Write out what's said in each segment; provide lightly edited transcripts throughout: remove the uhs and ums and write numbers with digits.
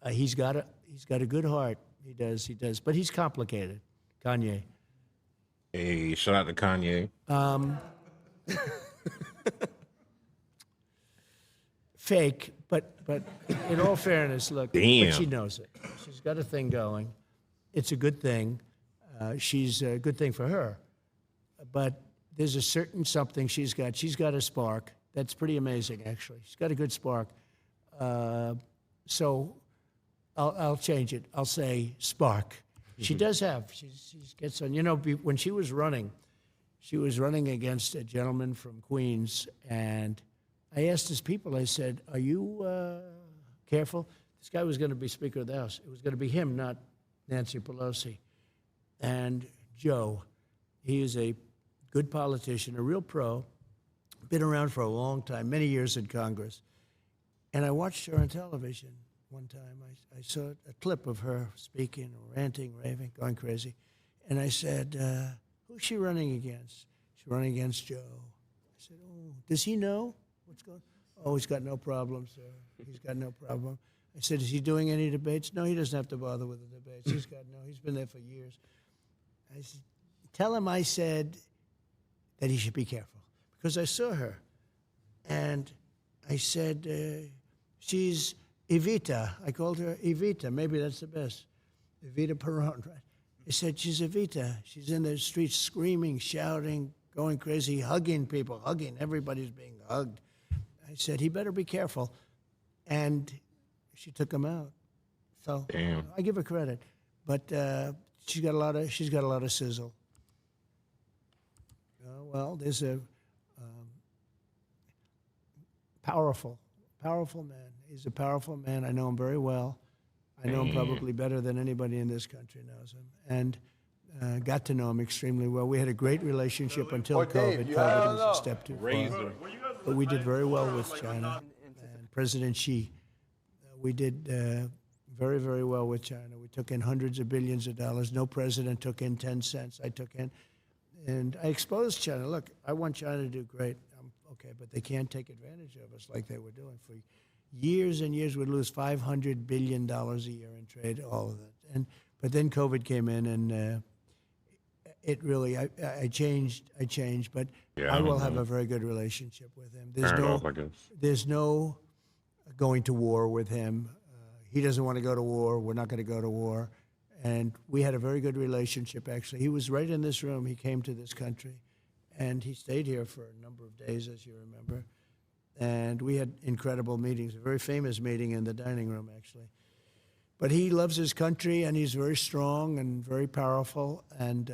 He's got a good heart. He does. But he's complicated. Kanye. Hey, shout out to Kanye. Fake, but in all fairness, look, Damn. but she knows it. She's got a thing going. It's a good thing. She's a good thing for her. But there's a certain something she's got. She's got a spark. That's pretty amazing, actually. She's got a good spark. So I'll change it. I'll say spark. She does have. She gets on. You know, when she was running against a gentleman from Queens, and I asked his people, I said, are you careful? This guy was going to be Speaker of the House. It was going to be him, not Nancy Pelosi. And Joe, he is a good politician, a real pro, been around for a long time, many years in Congress. And I watched her on television one time. I saw a clip of her speaking, ranting, raving, going crazy. And I said, who's she running against? She's running against Joe. I said, oh, does he know what's going on? Oh, he's got no problem, sir. He's got no problem. I said, is he doing any debates? No, he doesn't have to bother with the debates. He's been there for years. I said, tell him I said that he should be careful. Because I saw her. And I said, she's Evita. I called her Evita. Maybe that's the best. Evita Peron, right? I said, she's Evita. She's in the streets screaming, shouting, going crazy, hugging people, Everybody's being hugged. I said, he better be careful. And she took him out. So Damn. I give her credit. But she's got a lot of sizzle. Well, there's a powerful man. He's a powerful man. I know him very well. I know him probably better than anybody in this country knows him. And got to know him extremely well. We had a great relationship until COVID. COVID was a step too far. But we did very well with China. And President Xi, we did very, very well with China. We took in hundreds of billions of dollars. No president took in 10 cents. I took in. And I exposed China. Look, I want China to do great. Okay, but they can't take advantage of us like they were doing. For years and years, we'd lose $500 billion a year in trade, all of that. But then COVID came in, and it really, I changed, but I will have a very good relationship with him. There's no going to war with him. He doesn't want to go to war. We're not going to go to war. And we had a very good relationship, actually. He was right in this room. He came to this country, and he stayed here for a number of days, as you remember. And we had incredible meetings, a very famous meeting in the dining room, actually. But he loves his country, and he's very strong and very powerful and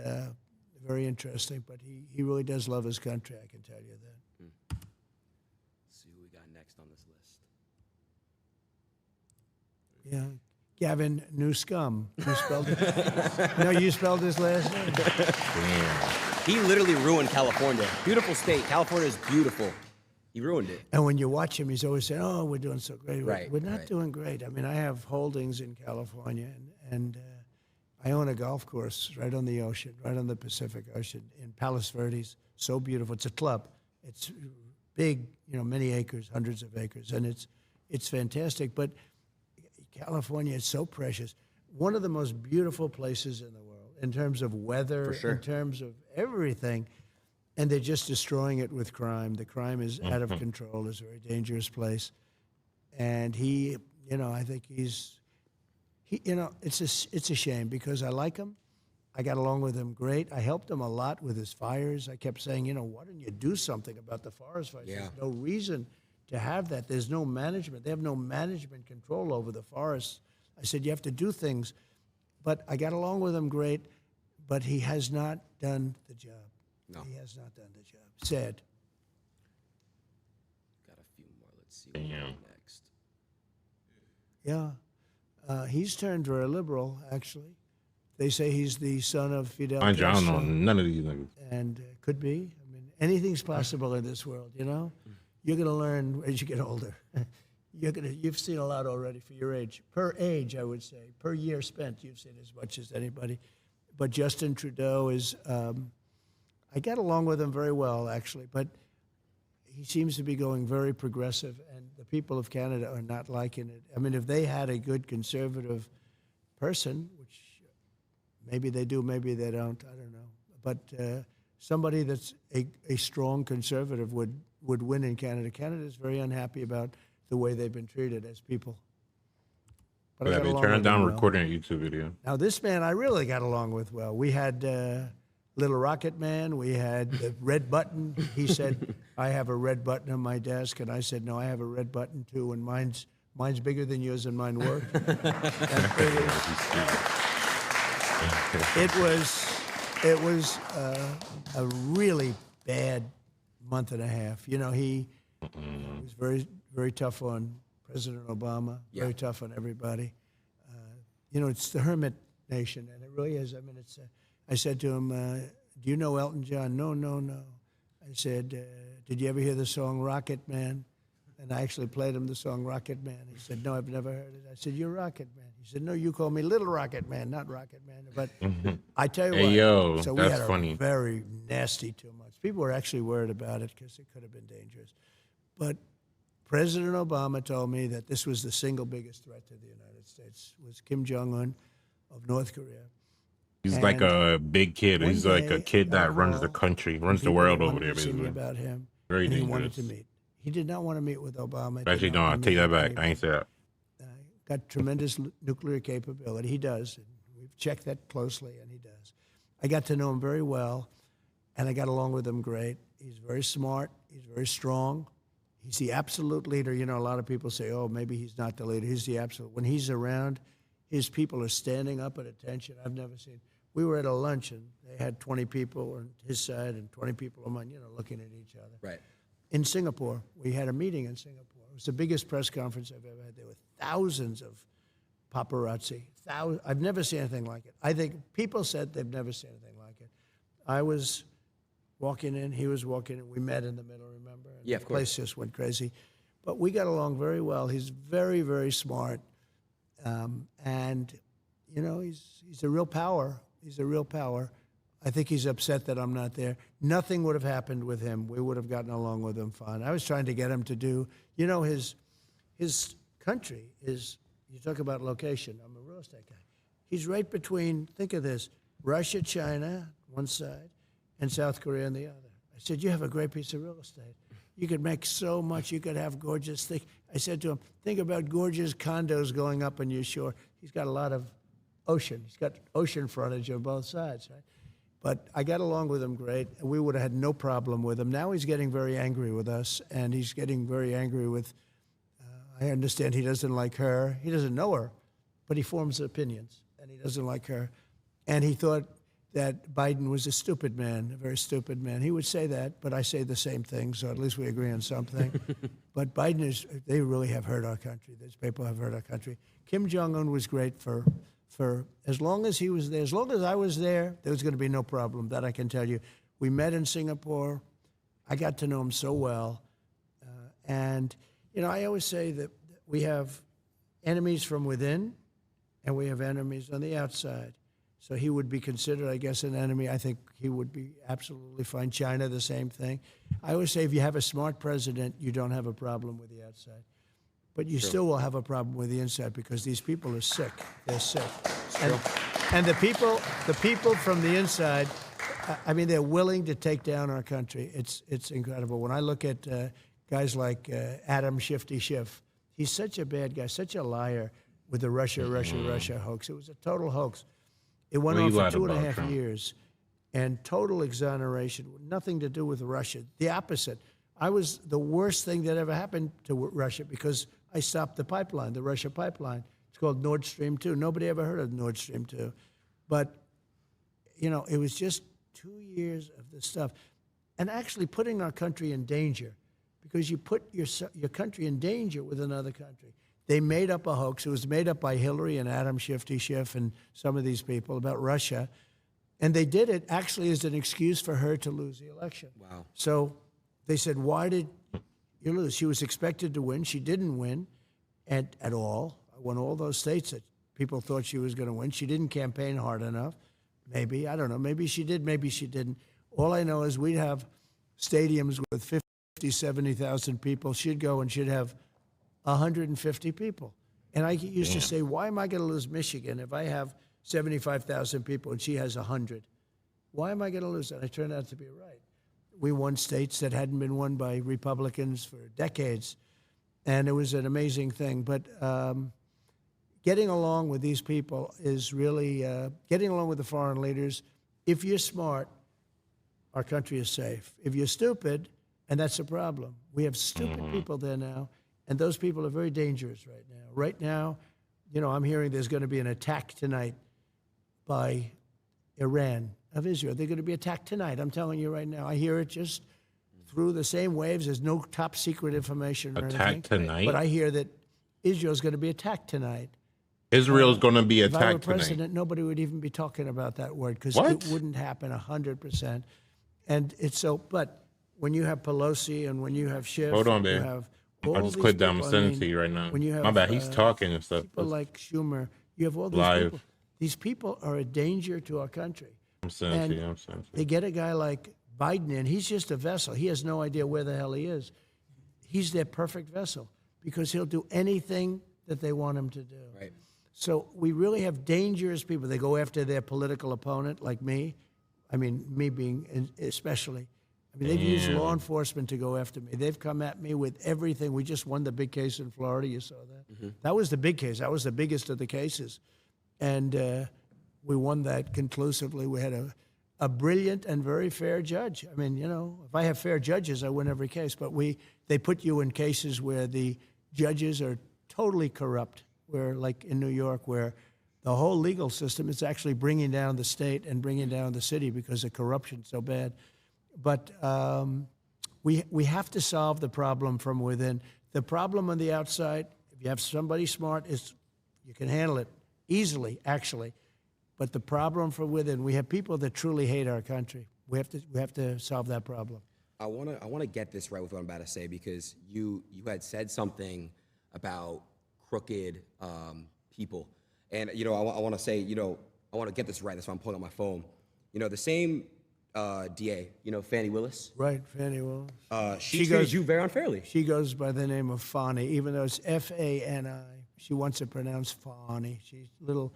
very interesting. But he really does love his country, I can tell you that. Let's see who we got next on this list. Yeah. Gavin Newscomb. You spelled it? No, you spelled his last name. Damn. He literally ruined California. Beautiful state. California is beautiful. He ruined it. And when you watch him, he's always saying, oh, we're doing so great. Right, We're not doing great. I mean, I have holdings in California, and I own a golf course right on the ocean, right on the Pacific Ocean in Palos Verdes. So beautiful. It's a club. It's big, many acres, hundreds of acres, and it's fantastic. But California is so precious. One of the most beautiful places in the world in terms of weather, in terms of everything. And they're just destroying it with crime. The crime is out of control. It's a very dangerous place. And he, I think it's a shame because I like him. I got along with him great. I helped him a lot with his fires. I kept saying, why don't you do something about the forest fires? Yeah. There's no reason to have that. There's no management. They have no management control over the forests. I said, you have to do things. But I got along with him great, but he has not done the job. No. He has not done the job. Sad. Got a few more. Let's see what next. Yeah. He's turned very liberal, actually. They say he's the son of Fidel I don't Castro. know none of these niggas. And could be. I mean, anything's possible in this world, You're going to learn as you get older. You've seen a lot already for your age. Per age, I would say. Per year spent, you've seen as much as anybody. But Justin Trudeau is... I got along with him very well, actually, but he seems to be going very progressive, and the people of Canada are not liking it. I mean, if they had a good conservative person, which maybe they do, maybe they don't, I don't know. But somebody that's a strong conservative would win in Canada. Canada is very unhappy about the way they've been treated as people. But I Yeah, got they along turned with down them well. recording a YouTube video. Now, this man I really got along with well. We had Little Rocket Man. We had the red button. He said, I have a red button on my desk. And I said, no, I have a red button too. And mine's bigger than yours and mine works. It was a really bad month and a half. You know, he was very, very tough on President Obama, very tough on everybody. You know, it's the hermit nation, and it really is. I mean, it's. I said to him, do you know Elton John? No, no, no. I said, did you ever hear the song Rocket Man? And I actually played him the song Rocket Man. He said, no, I've never heard it. I said, you're Rocket Man. He said, no, you call me Little Rocket Man, not Rocket Man. But I tell you Hey, what, yo, so we that's had funny. a very nasty 2 months. People were actually worried about it because it could have been dangerous. But President Obama told me that this was the single biggest threat to the United States, was Kim Jong-un of North Korea. He's like a big kid. One He's like a day, kid I got that runs the call country, from runs the people world that over wanted there, to see me basically. about him, Very and he dangerous. wanted to meet. He did not want to meet with Obama. Did Actually, not no, want I'll to take meet that with back. I anybody. ain't say that. Got tremendous nuclear capability. He does. And we've checked that closely, and he does. I got to know him very well, and I got along with him great. He's very smart. He's very strong. He's the absolute leader. You know, a lot of people say, oh, maybe he's not the leader. He's the absolute. When he's around, his people are standing up at attention. I've never seen. We were at a luncheon. They had 20 people on his side and 20 people on mine, you know, looking at each other. Right. In Singapore, we had a meeting in Singapore. It was the biggest press conference I've ever had. There were thousands of paparazzi. I've never seen anything like it. I think people said they've never seen anything like it. I was walking in, he was walking in. We met in the middle, remember? And Yeah, of the place just went crazy. But we got along very well. He's very, very smart. And, you know, he's a real power. He's a real power. I think he's upset that I'm not there. Nothing would have happened with him. We would have gotten along with him fine. I was trying to get him to do, you know, his country is, you talk about location. I'm a real estate guy. He's right between, think of this, Russia, China, one side, and South Korea on the other. I said, you have a great piece of real estate. You could make so much. You could have gorgeous things. I said to him, think about gorgeous condos going up on your shore. He's got a lot of ocean. He's got ocean frontage on both sides, right? But I got along with him great, and we would have had no problem with him. Now he's getting very angry with us, and he's getting very angry with, I understand he doesn't like her. He doesn't know her, but he forms opinions, and he doesn't like her. And he thought that Biden was a stupid man, a very stupid man. He would say that, but I say the same thing, so at least we agree on something. But Biden is, they really have hurt our country. These people have hurt our country. Kim Jong-un was great for as long as he was there. As long as I was there, there was going to be no problem. That I can tell you. We met in Singapore. I got to know him so well. And, you know, I always say that we have enemies from within and we have enemies on the outside. So he would be considered, I guess, an enemy. I think he would be absolutely fine. China, the same thing. I always say if you have a smart president, you don't have a problem with the outside. But you still will have a problem with the inside because these people are sick. They're sick. And the people from the inside, I mean, they're willing to take down our country. It's incredible. When I look at guys like Adam Shifty Schiff, he's such a bad guy, such a liar with the Russia hoax. It was a total hoax. It went on for 2.5 years, and total exoneration, nothing to do with Russia. The opposite. I was the worst thing that ever happened to Russia because I stopped the pipeline, the Russia pipeline. It's called Nord Stream 2. Nobody ever heard of Nord Stream 2. But, you know, it was just 2 years of this stuff. And actually putting our country in danger because you put your country in danger with another country. They made up a hoax. It was made up by Hillary and Adam Shifty Schiff and some of these people about Russia. And they did it actually as an excuse for her to lose the election. Wow. So they said, why did you lose? She was expected to win. She didn't win at all. Won all those states that people thought she was going to win. She didn't campaign hard enough. Maybe. I don't know. Maybe she did. Maybe she didn't. All I know is we'd have stadiums with 50 70,000 people. She'd go and she'd have 150 people. And I used to say, why am I going to lose Michigan if I have 75,000 people and she has 100? Why am I going to lose? And I turned out to be right. We won states that hadn't been won by Republicans for decades. And it was an amazing thing. But getting along with these people is really, getting along with the foreign leaders, if you're smart, our country is safe. If you're stupid, and that's a problem. We have stupid people there now, and those people are very dangerous right now. Right now, you know, I'm hearing there's going to be an attack tonight by Iran of Israel. They're going to be attacked tonight. I'm telling you right now. I hear it just through the same waves. There's no top secret information or anything. Attack tonight? But I hear that Israel's going to be attacked tonight. Israel's going to be If I were attacked president, tonight. nobody would even be talking about that word because What? it wouldn't happen 100%. And it's so, but when you have Pelosi and when you have Schiff, Hold on, and you babe. have I all just these clicked down. I'm people, sending it to you right now. when you have, My bad. He's talking and stuff. people like Schumer, you have all these Live. people. These people are a danger to our country. I'm sending it to And you. I'm sending it to they you. get a guy like Biden in. He's just a vessel. He has no idea where the hell he is. He's their perfect vessel because he'll do anything that they want him to do. Right. So we really have dangerous people. They go after their political opponent, like me. I mean, me being especially. I mean, they've used law enforcement to go after me. They've come at me with everything. We just won the big case in Florida. You saw that. That was the big case. That was the biggest of the cases. And we won that conclusively. We had a brilliant and very fair judge. I mean, you know, if I have fair judges, I win every case. But they put you in cases where the judges are totally corrupt, where, like in New York, where the whole legal system is actually bringing down the state and bringing down the city because the corruption's so bad. But we have to solve the problem from within. The problem on the outside, if you have somebody smart, is you can handle it easily, actually. But the problem from within, we have people that truly hate our country. We have to solve that problem. I wanna get this right with what I'm about to say because you had said something about crooked people, and you know I want to say I want to get this right. That's why I'm pulling out my phone. You know the same DA, you know Fannie Willis. Right, Fannie Willis. She treated you very unfairly. She goes by the name of Fani, even though it's F-A-N-I. She wants it pronounced Fani. She's little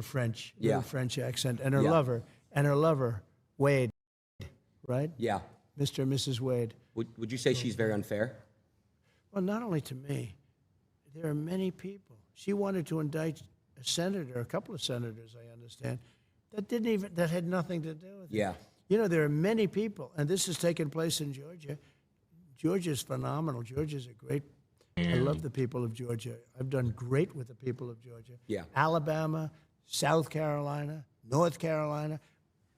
French, little French accent, and her lover, Wade, right? Yeah. Mr. and Mrs. Wade. Would you say she's very unfair? Well, not only to me, there are many people. She wanted to indict a senator, a couple of senators, I understand, that had nothing to do with it. Yeah. You know, there are many people, and this has taken place in Georgia. Georgia's phenomenal. Georgia's a great. I love the people of Georgia. I've done great with the people of Georgia. Yeah. Alabama, South Carolina, North Carolina,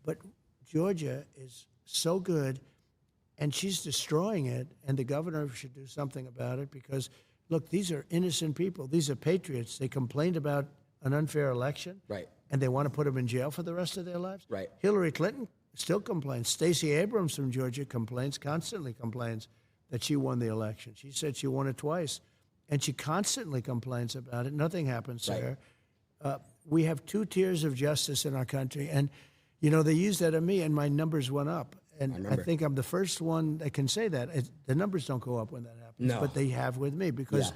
but Georgia is so good, and she's destroying it. And the governor should do something about it because, look, these are innocent people. These are patriots. They complained about an unfair election, Right. and they want to put them in jail for the rest of their lives. Right. Hillary Clinton still complains. Stacey Abrams from Georgia constantly complains that she won the election. She said she won it twice, and she constantly complains about it. Nothing happens to her. We have two tiers of justice in our country, and you know they used that on me, and my numbers went up. And I think I'm the first one that can say that. The numbers don't go up when that happens, but they have with me because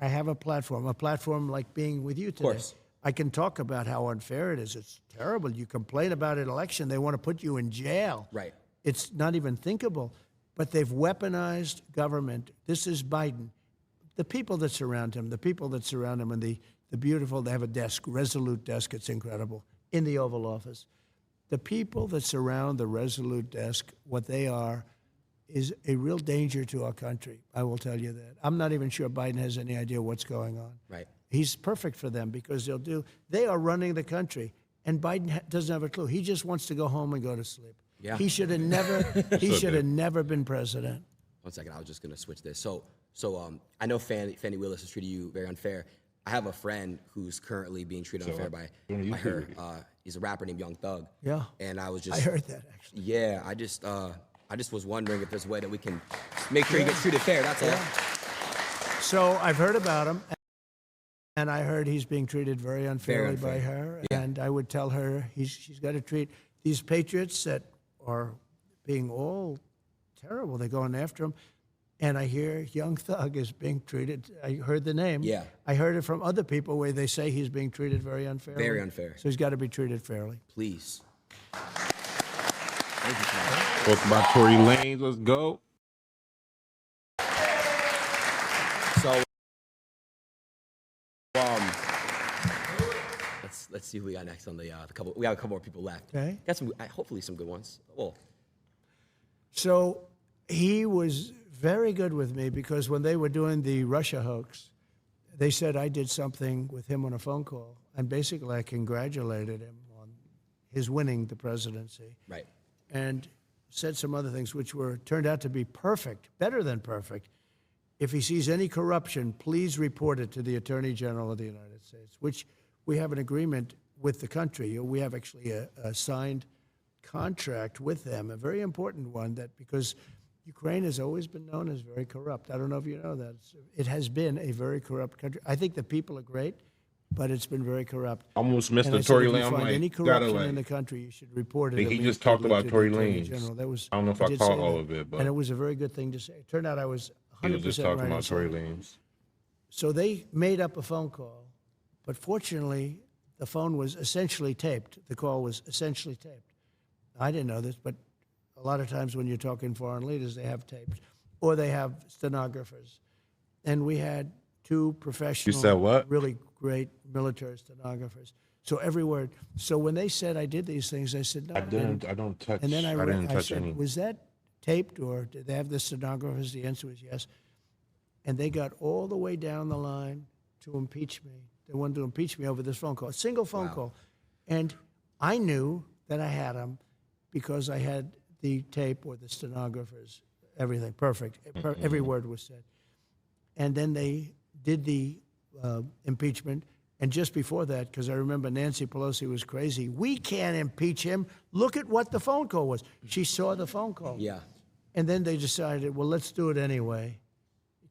I have a platform like being with you today. Of course. I can talk about how unfair it is. It's terrible. You complain about an election, they want to put you in jail. Right. It's not even thinkable. But they've weaponized government. This is Biden. The people that surround him, and the beautiful, they have a desk, Resolute desk, it's incredible, in the Oval Office. The people that surround the Resolute desk, what they are, is a real danger to our country. I will tell you that. I'm not even sure Biden has any idea what's going on. Right. He's perfect for them because they are running the country, and Biden doesn't have a clue. He just wants to go home and go to sleep. Yeah. He should have never been president. 1 second, I was just gonna switch this. So I know Fannie Willis has treated you very unfair. I have a friend who's currently being treated unfair by her. He's a rapper named Young Thug. Yeah. And I I heard that, actually. Yeah, I just was wondering if there's a way that we can make sure he gets treated fair. That's all. So I've heard about him, and I heard he's being treated very unfairly by unfair. her. And I would tell her she's got to treat these patriots that are being all terrible. They're going after him. And I hear Young Thug is being treated. I heard the name. Yeah. I heard it from other people where they say he's being treated very unfairly. Very unfair. So he's got to be treated fairly. Please. Thank you, Tom. Spoke about Tory Lanez. Let's go. So, let's see who we got next on the couple. We got a couple more people left. Okay. Got some, hopefully some good ones. Well, So he was very good with me because when they were doing the Russia hoax, they said I did something with him on a phone call. And basically I congratulated him on his winning the presidency. right. And said some other things which turned out to be perfect, better than perfect. If he sees any corruption, please report it to the Attorney General of the United States, which we have an agreement with the country. We have actually a signed contract with them, a very important one, that because Ukraine has always been known as very corrupt. I don't know if you know that. It has been a very corrupt country. I think the people are great, but it's been very corrupt. Almost missed And the I said, Tory if you Lanez. I'm find like, any gotta corruption like. in the country, you should report it. He immediately just talked about to the Tory Attorney Lanez. General. That was, I don't know if I did caught say all that. of it, but And it was a very good thing to say. It turned out I was 100% he was just talking right. about Tory Lanez. So they made up a phone call, but fortunately, the phone was essentially taped. The call was essentially taped. I didn't know this, but a lot of times when you're talking foreign leaders, they have taped, or they have stenographers. And we had two professional, said what? really great military stenographers. So every word. So when they said I did these things, I said no. I don't touch. And then I didn't touch said, any. was that taped or did they have the stenographers? The answer was yes. And they got all the way down the line to impeach me. They wanted to impeach me over this phone call, a single phone call. And I knew that I had them because I had the tape or the stenographers, everything, perfect. Every word was said. And then they did the impeachment. And just before that, because I remember Nancy Pelosi was crazy, we can't impeach him. Look at what the phone call was. She saw the phone call. Yeah. And then they decided, well, let's do it anyway.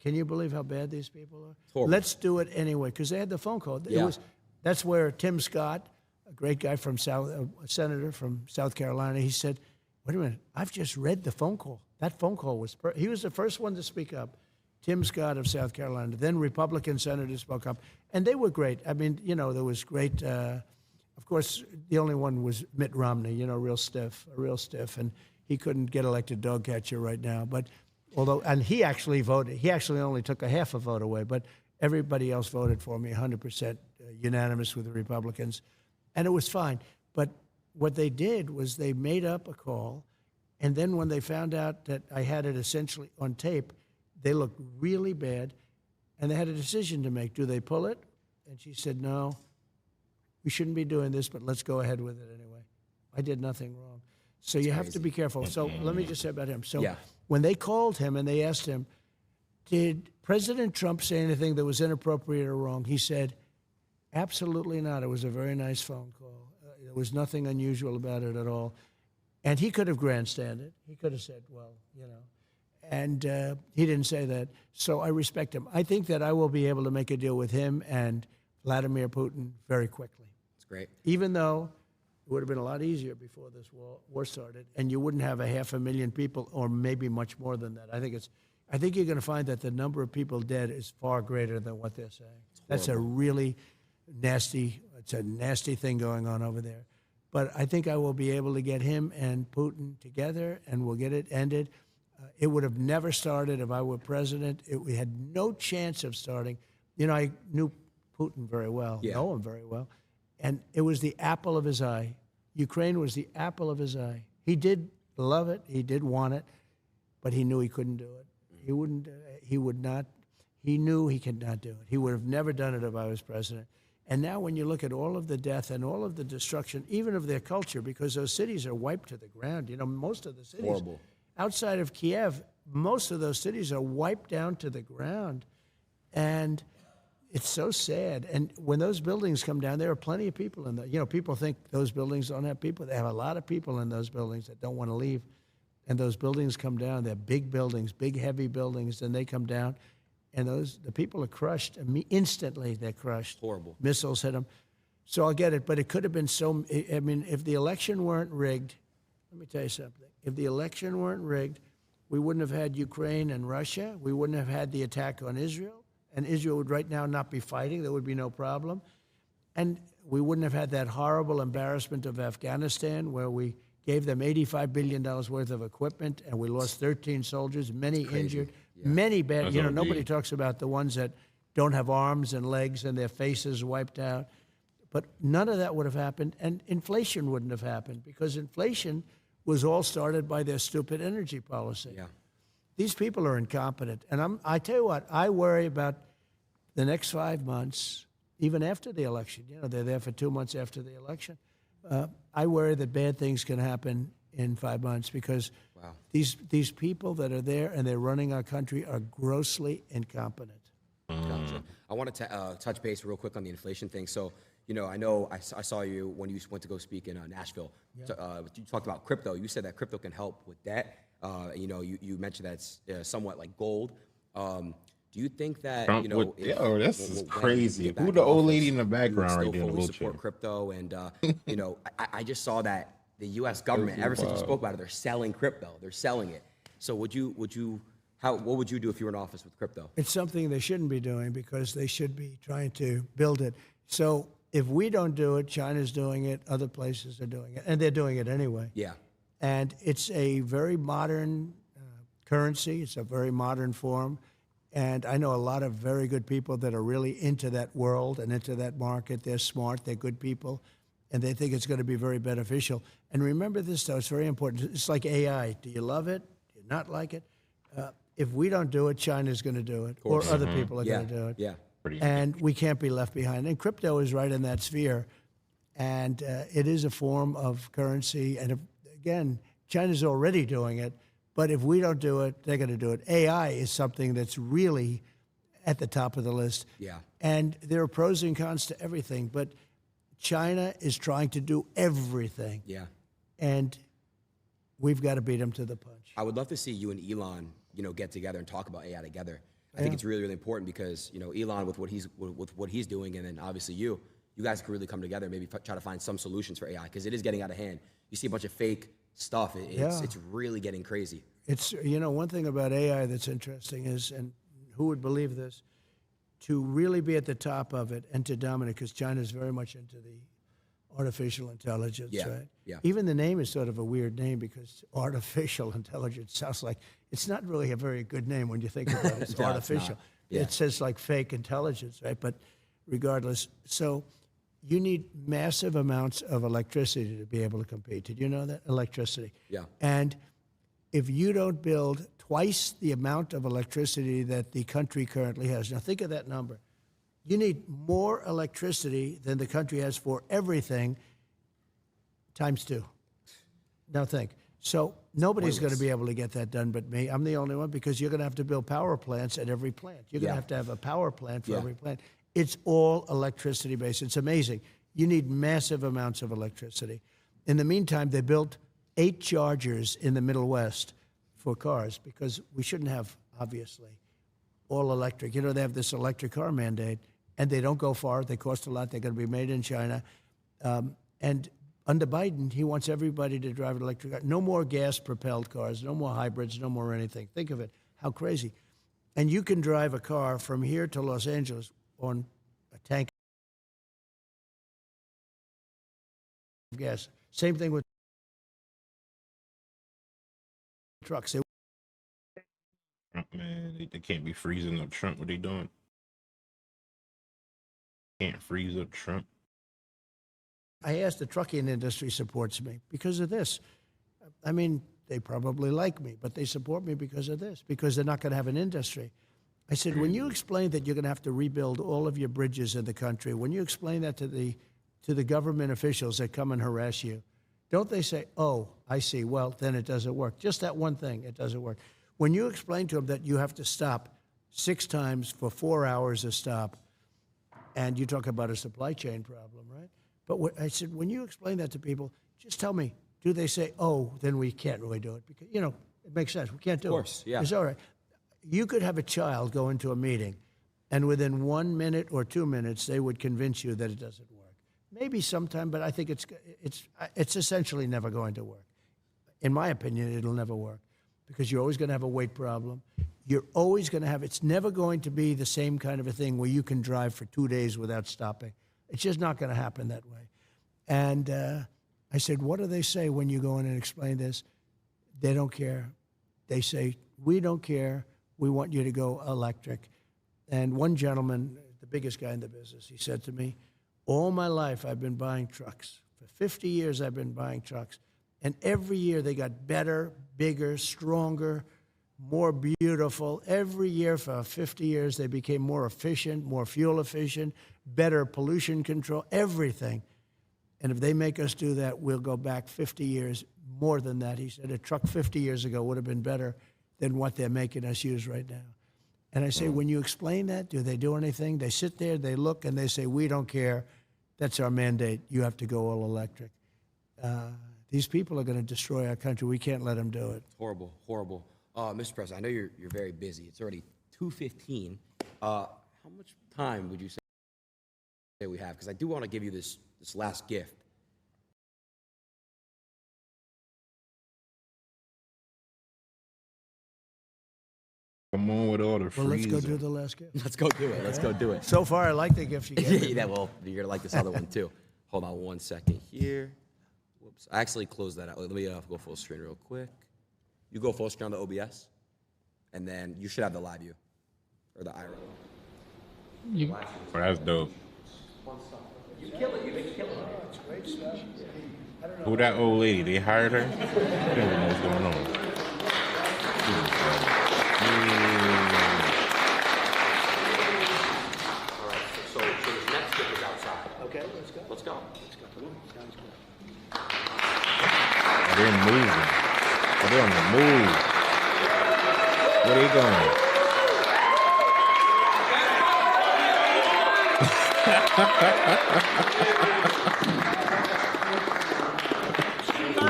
Can you believe how bad these people are? Horrible. Let's do it anyway, because they had the phone call. Yeah. That's where Tim Scott, a great guy from a senator from South Carolina, he said, wait a minute, I've just read the phone call. That phone call was, he was the first one to speak up. Tim Scott of South Carolina. Then Republican senators spoke up, and they were great. I mean, you know, there was great, of course, the only one was Mitt Romney, you know, real stiff, and he couldn't get elected dog catcher right now. But although, and he actually voted, he actually only took a half a vote away, but everybody else voted for me, 100% unanimous with the Republicans, and it was fine. But what they did was they made up a call, and then when they found out that I had it essentially on tape, they looked really bad, and they had a decision to make. Do they pull it? And she said, no, we shouldn't be doing this, but let's go ahead with it anyway. I did nothing wrong. So you have to be careful. So let me just say about him. So when they called him and they asked him, did President Trump say anything that was inappropriate or wrong? He said, absolutely not. It was a very nice phone call. There was nothing unusual about it at all. And he could have grandstanded. He could have said, well, you know. And he didn't say that. So I respect him. I think that I will be able to make a deal with him and Vladimir Putin very quickly. That's great. Even though it would have been a lot easier before this war started, and you wouldn't have 500,000 people, or maybe much more than that. I think you're going to find that the number of people dead is far greater than what they're saying. That's a really nasty thing going on over there. But I think I will be able to get him and Putin together, and we'll get it ended. It would have never started if I were president. We had no chance of starting. You know, I knew Putin very well, know him very well, and it was the apple of his eye. Ukraine was the apple of his eye. He did love it. He did want it, but he knew he couldn't do it. He wouldn't. He would not. He knew he could not do it. He would have never done it if I was president. And now when you look at all of the death and all of the destruction, even of their culture, because those cities are wiped to the ground. You know, most of the cities. Horrible. Outside of Kiev, most of those cities are wiped down to the ground. And it's so sad. And when those buildings come down, there are plenty of people in there. You know, people think those buildings don't have people. They have a lot of people in those buildings that don't want to leave. And those buildings come down. They're big buildings, big, heavy buildings, and they come down. And the people are crushed. Instantly, they're crushed. Horrible. Missiles hit them. So I'll get it. But it could have been I mean, if the election weren't rigged, let me tell you something. If the election weren't rigged, we wouldn't have had Ukraine and Russia. We wouldn't have had the attack on Israel. And Israel would right now not be fighting. There would be no problem. And we wouldn't have had that horrible embarrassment of Afghanistan where we gave them $85 billion worth of equipment and we lost 13 soldiers, many injured, many bad. That's You know, OD. nobody talks about the ones that don't have arms and legs and their faces wiped out. But none of that would have happened, and inflation wouldn't have happened because inflation was all started by their stupid energy policy. Yeah. These people are incompetent. And I tell you what, I worry about the next 5 months, even after the election. You know, they're there for 2 months after the election. I worry that bad things can happen in 5 months because these people that are there and they're running our country are grossly incompetent. Gotcha. I wanted to touch base real quick on the inflation thing. So, you know I saw you when you went to go speak in Nashville. You talked about crypto. You said that crypto can help with that. You know, you mentioned that it's somewhat like gold. Do you think that, Trump you know, would, yo, this is when crazy. you get back Who the in old office, lady in the you would background still right there in the fully wheelchair? support crypto? And, you know, I just saw that the U.S. government, ever since you spoke about it, they're selling crypto. They're selling it. So what would you do if you were in office with crypto? It's something they shouldn't be doing because they should be trying to build it. So if we don't do it, China's doing it, other places are doing it, and they're doing it anyway. Yeah. And it's a very modern currency. It's a very modern form. And I know a lot of very good people that are really into that world and into that market. They're smart, they're good people, and they think it's going to be very beneficial. And remember this, though, it's very important. It's like AI. Do you love it? Do you not like it? If we don't do it, China's going to do it, or other people are going to do it. Yeah. And we can't be left behind. And crypto is right in that sphere. And it is a form of currency. And again, China's already doing it. But if we don't do it, they're going to do it. AI is something that's really at the top of the list. Yeah. And there are pros and cons to everything. But China is trying to do everything. Yeah. And we've got to beat them to the punch. I would love to see you and Elon, you know, get together and talk about AI together. I think it's really, really important because, you know, Elon with what he's doing, and then obviously you guys can really come together and maybe try to find some solutions for AI because it is getting out of hand. You see a bunch of fake stuff. It's really getting crazy. It's, you know, one thing about AI that's interesting is, and who would believe this, to really be at the top of it and to dominate, because China's very much into the artificial intelligence, right? Yeah. Even the name is sort of a weird name because artificial intelligence sounds like, it's not really a very good name when you think about it. It's No, it's artificial. not. Yeah. It says like fake intelligence, right? But regardless, so you need massive amounts of electricity to be able to compete. Did you know that? Electricity. Yeah. And if you don't build twice the amount of electricity that the country currently has, now think of that number. You need more electricity than the country has for everything times 2. Now think. So nobody's going to be able to get that done but me. I'm the only one because you're going to have to build power plants at every plant. You're going to have a power plant for every plant. It's all electricity based. It's amazing. You need massive amounts of electricity. In the meantime, they built 8 chargers in the Middle West for cars because we shouldn't have, obviously, all electric. You know, they have this electric car mandate, and they don't go far. They cost a lot. They're going to be made in China. And under Biden, he wants everybody to drive an electric car. No more gas-propelled cars, no more hybrids, no more anything. Think of it, how crazy. And you can drive a car from here to Los Angeles on a tank of gas. Same thing with trucks. Man, they can't be freezing up Trump. What they doing? Can't freeze up Trump. I asked the trucking industry supports me because of this. I mean, they probably like me, but they support me because of this, because they're not going to have an industry. I said, when you explain that you're going to have to rebuild all of your bridges in the country, when you explain that to the government officials that come and harass you, don't they say, oh, I see, well, then it doesn't work. Just that one thing, it doesn't work. When you explain to them that you have to stop 6 times for 4 hours a stop, and you talk about a supply chain problem, right? But I said, when you explain that to people, just tell me, do they say, oh, then we can't really do it? Because, you know, it makes sense. We can't do it. Of course, yeah. It's all right. You could have a child go into a meeting, and within 1 minute or 2 minutes, they would convince you that it doesn't work. Maybe sometime, but I think it's essentially never going to work. In my opinion, it'll never work. because you're always going to have a weight problem. You're always going to have, it's never going to be the same kind of a thing where you can drive for 2 days without stopping. It's just not going to happen that way. And I said, what do they say when you go in and explain this? They don't care. They say, we don't care. We want you to go electric. And one gentleman, the biggest guy in the business, he said to me, all my life I've been buying trucks. For 50 years I've been buying trucks. And every year they got better, bigger, stronger, more beautiful. Every year for 50 years they became more efficient, more fuel efficient, better pollution control, everything. And if they make us do that, we'll go back 50 years, more than that. He said a truck 50 years ago would have been better than what they're making us use right now. And I say, when you explain that, do they do anything? They sit there, they look, and they say, we don't care. That's our mandate. You have to go all electric. These people are going to destroy our country. We can't let them do it. Horrible, horrible. Mr. President, I know you're very busy. It's already 2:15. How much time would you say we have? Because I do want to give you this last gift. Come on with all the Well, let's freezing. go do the last gift. Let's go do it. Let's go do it. So far, I like the gift you gave me. Yeah, well, you're gonna like this other one too. Hold on 1 second here. Whoops, I actually closed that out. Let me go full screen real quick. You go full screen on the OBS, and then you should have the live view or the IRL. Oh, that's dope. You kill it. You make it kill it. It's great stuff. Who that old lady? They hired her? I don't know what's going on. All right. So this next gift is outside. Okay, let's go. Let's go. Sounds good. They're moving. They're on the move. Where they going?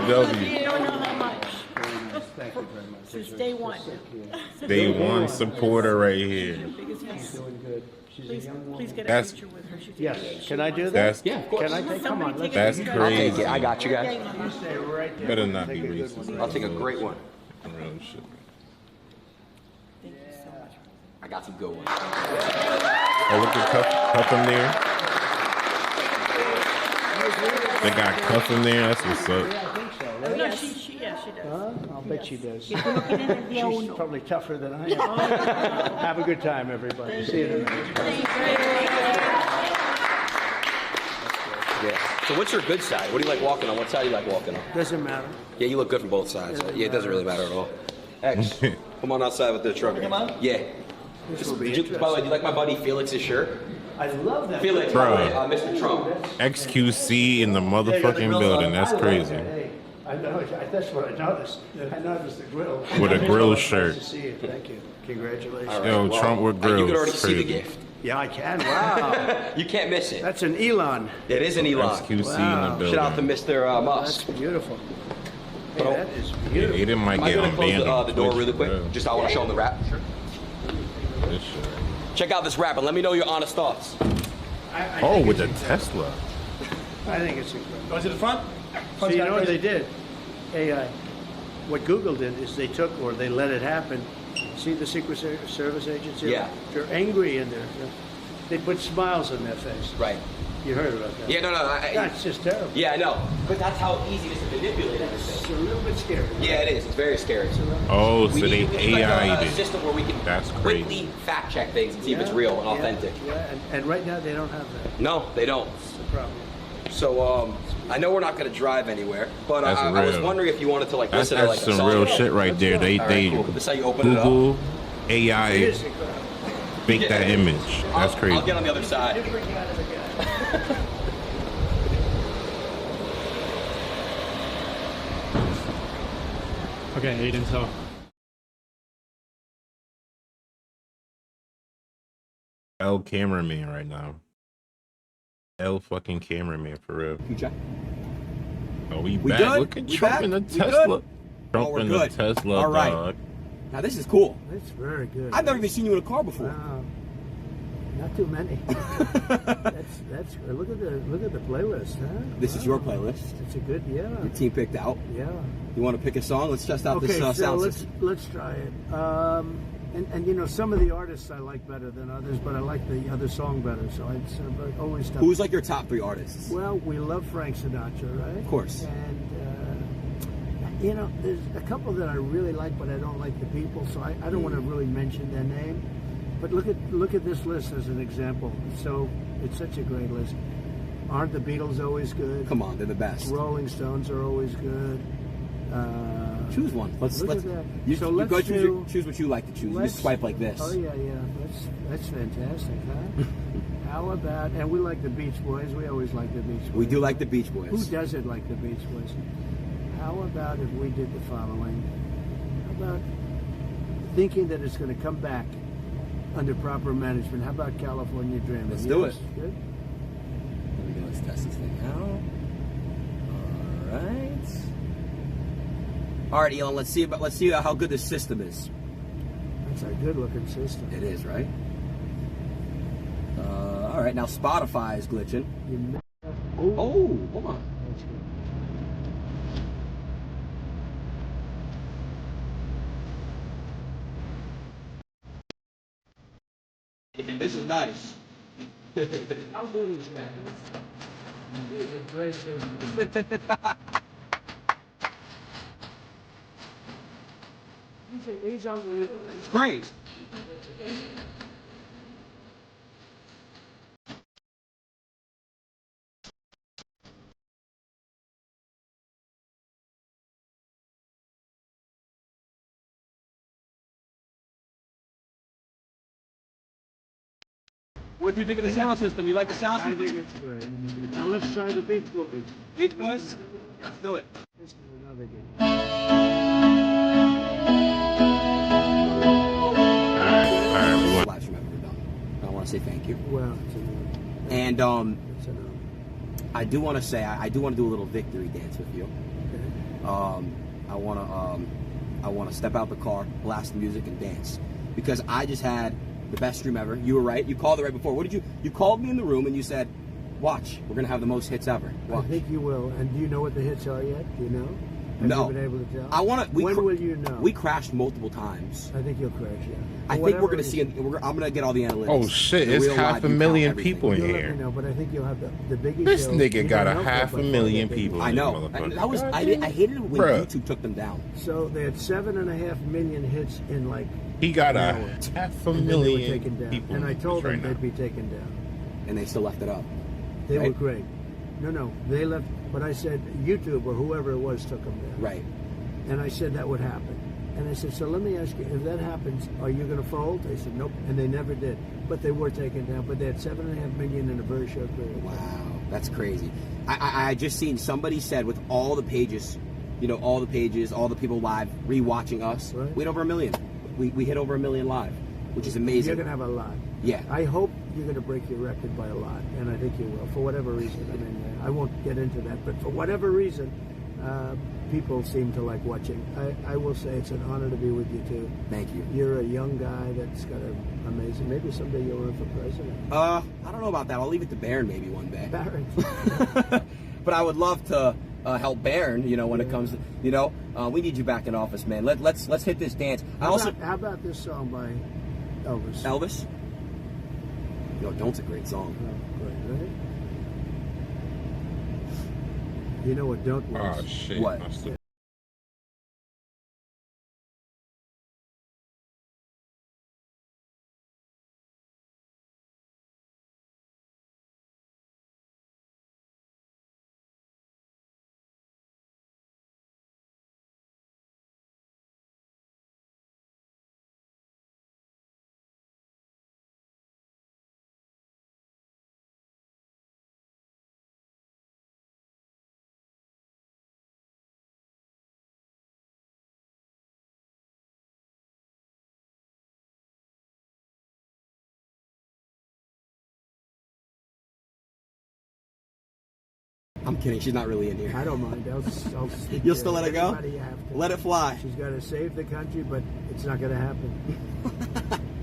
W. You don't know how much. Thank you very much. Since day one. Day one supporter right here. Biggest fan. Doing good. She's a Please, young woman. please get a That's- picture with her. She's Yes. engaged. Can I do that? That's Yeah, of course. Can I take? Come on, let's. That's picture. I'll take crazy. it. I got you guys. You stay right there. Better not Take be a good racist. one. I'll take a great one. Real shit. Thank you so much. I got some good ones. Oh, look at cuff in there. They got cuff in there. That's what's up. Yeah, I think so. Oh, Right? no, she does. Huh? I'll bet she does. Que tú no tienes el día She's uno. probably tougher than I am. Have a good time, everybody. See you tonight. Yeah. So what's your good side? What do you like walking on? What side do you like walking on? Doesn't matter. Yeah, you look good from both sides. Yeah, it doesn't really matter at all. X, come on outside with the truck. Yeah. This will be By the way, interesting. do you like my buddy Felix's shirt? I love that. Felix, Bro. Mr. Trump. XQC in the motherfucking building. That's crazy. Hey, I know. That's what I noticed. I noticed the grill. With a grill Nice shirt. to see you. Thank you. Congratulations. All right, Yo, well, Trump with You grills. can already see the Crazy. gift. Yeah, I can. Wow. You can't miss it. That's an Elon. It is an Elon. XQC Wow. in the building. Shout out to Mr. That's Musk. beautiful. Hey, Bro. that is Yeah, beautiful. Aiden might Am I get gonna on close band. the door really quick? Just I want to show him the rap. This shit. Check out this rap and let me know your honest thoughts. I Oh, think with the it's Tesla. I think it's incredible. Go to the front. So you know what they did? AI. What Google did is they took, or they let it happen. See the Secret Service agents here? Yeah. They're angry in there. They put smiles on their face. Right. You heard about that? Yeah, no. That's just terrible. Yeah, I know. But that's how easy it is to manipulate It's everything. a little bit scary. Yeah, it is. It's very scary. Oh, so We they need like AI'd a it. system where we can That's quickly crazy. fact check things and see if it's real and authentic. Yeah, and right now they don't have that. No, they don't. That's the problem. So, I know we're not going to drive anywhere, but That's I was real. wondering if you wanted to like That's, listen to like that's a some song. real shit right there. They All right, they cool. This is how you open it up. Google It AI is incredible. make that image. That's crazy. I'll get on the other side. Different kind of a guy. Okay, Aiden, so L cameraman right now. L fucking cameraman for real. Oh, we back. good? Look at We Trump back? in the We Tesla. good? Trump we're in good. the Tesla, All right. dog. Now this is cool. That's very good. I've never even seen you in a car before. Wow. Not too many. That's look at the playlist, huh? This is your playlist. It's a good, yeah. Your team picked out. Yeah. You want to pick a song? Let's test out this Okay, so sound system. let's try it. And you know, some of the artists I like better than others, but I like the other song better. So I sort of always stuff. Who's like your top 3 artists? Well, we love Frank Sinatra, right? Of course. And you know, there's a couple that I really like, but I don't like the people, so I don't want to really mention their name. But look at this list as an example. So it's such a great list. Aren't the Beatles always good? Come on, they're the best. Rolling Stones are always good. Choose one. Let's at that. You, So you let's go do- choose what you like to choose. You just swipe like this. Oh yeah. That's fantastic, huh? How about, and we like the Beach Boys. We always like the Beach Boys. We do like the Beach Boys. Who doesn't like the Beach Boys? How about if we did the following? How about thinking that it's going to come back under proper management? How about California Dreaming? Let's do it. Good. Here we go. Let's test this thing out. All right. All right, Elon. Let's see how good this system is. That's a good-looking system. It is, right? All right. Now Spotify is glitching. Oh, hold on. That's good. This is nice. How good is that? He's unbelievable. Great. What do you think of the sound system? You like the sound I system? think it's great. Now let's try the Beach Boys. Beach Boys. Let's do it. Let's do another game. All right, we want. Live stream I've ever done. I want to say thank you. Well, it's an And it's an I do want to say I do want to do a little victory dance with you. okay. I want to step out the car, blast the music, and dance because I just had the best stream ever. You were right. You called it right before. What did you? You called me in the room and you said, "Watch, we're gonna have the most hits ever." I Watch. think you will. And do you know what the hits are yet? Do you know? Have No. you been able to tell? I want to. When will you know? We crashed multiple times. I think you'll crash, yeah. I think we're gonna see. I'm gonna get all the analytics. Oh shit! The It's real live, you count 500,000 everything. people in You'll let me here. know, but I think you'll have the biggest This show. nigga You got don't a know, half but a by million far the people. I know. Motherfucker. I hated it when Bruh. YouTube took them down. biggest. So they had 7.5 million hits in like He got an a hour. half a And then they were million taken down. people. And I told them right now. they'd be taken down. And they still left it up. They Right. were great. No, they left. But I said YouTube or whoever it was took them down. Right. And I said that would happen. And I said, so let me ask you, if that happens, are you going to fold? They said, nope. And they never did. But they were taken down. But they had 7.5 million in a very short period. Wow, that's crazy. I just seen somebody said with all the pages, all the pages, all the people live rewatching us, Right. we had over 1 million. We hit over 1 million live, which is amazing. You're going to have a lot. Yeah. I hope you're going to break your record by a lot. And I think you will, for whatever reason. I mean, I won't get into that. But for whatever reason, people seem to like watching. I will say it's an honor to be with you, too. Thank you. You're a young guy that's got an amazing. Maybe someday you'll run for president. I don't know about that. I'll leave it to Barron maybe one day. Barron. But I would love to help Barron. When it comes to we need you back in office, man. Let's hit this dance. How about this song by Elvis? Elvis. Yo, Don't's a great song. Oh, great, right? You know what Don't was? Oh shit! What? I'm still- I'm kidding. She's not really in here. I don't mind. I'll speak You'll to still let it go? anybody you have to. Let it fly. She's got to save the country, but it's not going to happen.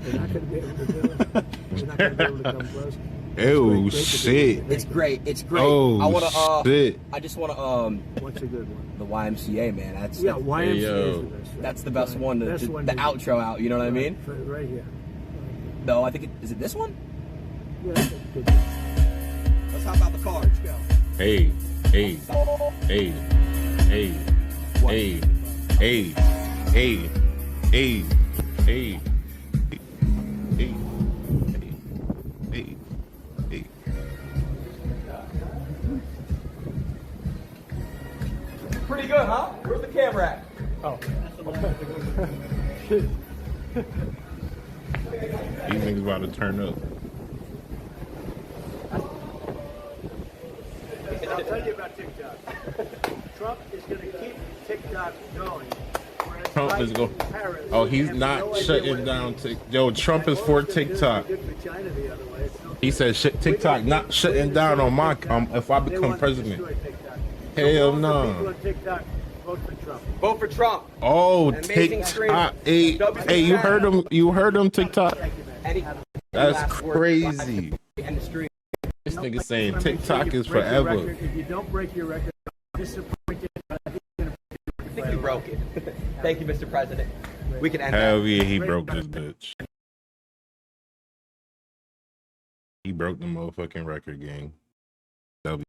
They're not going to be able to do it. They're not going to be able to come close. Oh It's great to be shit. with you. It's great. It's great. Oh I wanna, shit. I just wanna What's a good one? the YMCA, man. That's Yeah, that's, YMCA yo. is the best. Right? that's the best one. The, Best the, one the to- outro out. You know what I mean? Right here. No, I think is it this one? Yeah, that's good. Let's hop out the car. Let's go. Hey, hey, hey, hey, hey, hey, hey, hey, hey, hey, hey, hey. Pretty good, huh? Where's the camera at? These niggas about to turn up. I'll tell you about TikTok. Trump is going to keep TikTok going. whereas Trump is Biden going. in Paris Oh, he's has not no idea shutting what it down. means. Yo, Trump is All for it's gonna do is TikTok. be good for China the other way. It's no He good. said shit, TikTok not shutting down on my if I They become want to president. destroy TikTok. Hell So all the no. people on TikTok, vote for Trump. Vote for Trump. Oh, Amazing stream. TikTok. Hey, hey, you heard him? You heard him? TikTok. Any That's last words crazy. in the stream. This nigga saying Make sure TikTok you is break your forever. record. If you don't break your record, I'm disappointed. But I think you're gonna I think we broke it. Thank you, Mr. President. We can end Hell that. yeah, he broke this bitch. He broke the motherfucking record, gang. W.